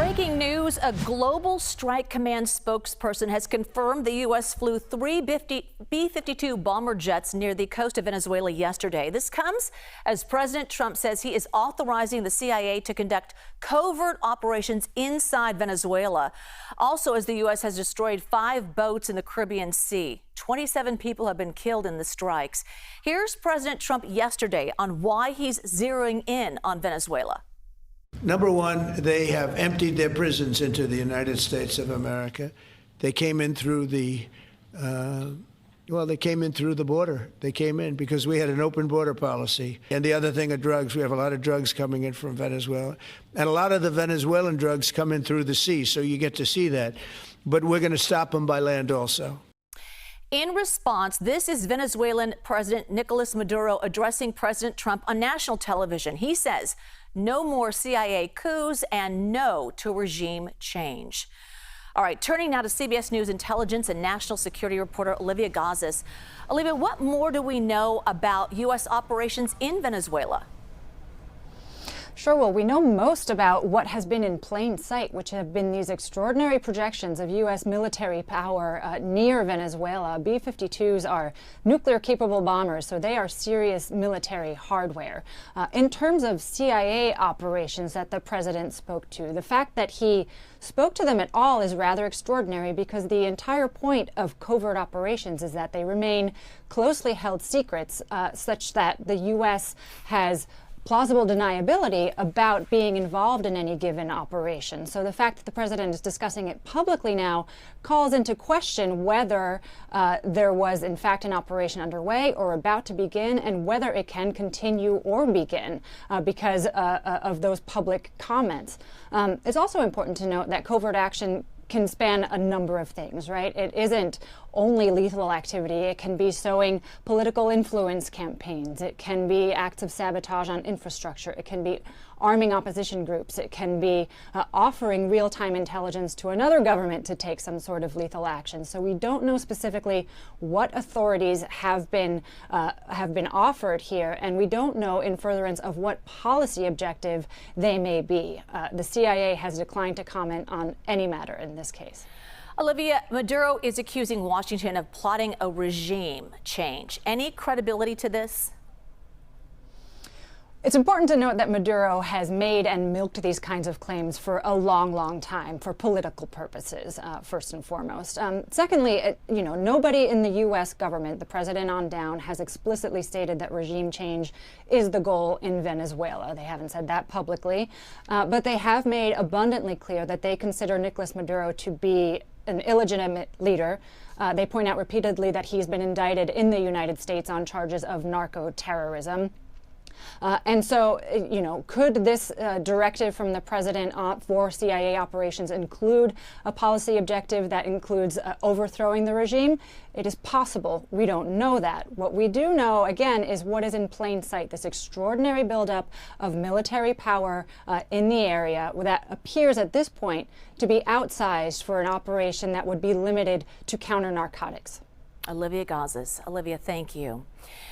Breaking news, a global strike command spokesperson has confirmed the U.S. flew three B-52 bomber jets near the coast of Venezuela yesterday. This comes as President Trump says he is authorizing the CIA to conduct covert operations inside Venezuela. Also, as the U.S. has destroyed 5 boats in the Caribbean Sea. 27 people have been killed in the strikes. Here's President Trump yesterday on why he's zeroing in on Venezuela. Number one, they have emptied their prisons into the United States of America. They came in through the, they came in through the border. They came in because we had an open border policy. And the other thing are drugs. We have a lot of drugs coming in from Venezuela. And a lot of the Venezuelan drugs come in through the sea, so you get to see that. But we're going to stop them by land also. In response, this is Venezuelan President Nicolas Maduro addressing President Trump on national television. He says, no more CIA coups and no to regime change. All right, turning now to CBS News intelligence and national security reporter Olivia Gazis. Olivia, what more do we know about U.S. operations in Venezuela? Sure. Well, we know most about what has been in plain sight, which have been these extraordinary projections of U.S. military power near Venezuela. B-52s are nuclear-capable bombers, so they are serious military hardware. In terms of CIA operations that the president spoke to, the fact that he spoke to them at all is rather extraordinary because the entire point of covert operations is that they remain closely held secrets, such that the U.S. has plausible deniability about being involved in any given operation. So the fact that the president is discussing it publicly now calls into question whether there was in fact an operation underway or about to begin, and whether it can continue or begin because of those public comments. It's also important to note that covert action can span a number of things, right? It isn't only lethal activity. It can be sowing political influence campaigns. It can be acts of sabotage on infrastructure. It can be arming opposition groups. It can be offering real-time intelligence to another government to take some sort of lethal action. So we don't know specifically what authorities have been offered here, and we don't know in furtherance of what policy objective they may be. The CIA has declined to comment on any matter in this case. Olivia, Maduro is accusing Washington of plotting a regime change. Any credibility to this? It's important to note that Maduro has made and milked these kinds of claims for a long, long time for political purposes, first and foremost. Secondly, nobody in the U.S. government, the president on down, has explicitly stated that regime change is the goal in Venezuela. They haven't said that publicly, but they have made abundantly clear that they consider Nicolas Maduro to be an illegitimate leader. They point out repeatedly that he's been indicted in the United States on charges of narco-terrorism. And so, could this directive from the president for CIA operations include a policy objective that includes overthrowing the regime? It is possible. We don't know that. What we do know, again, is what is in plain sight, this extraordinary buildup of military power in the area that appears at this point to be outsized for an operation that would be limited to counter narcotics. Olivia Gazis. Olivia, thank you.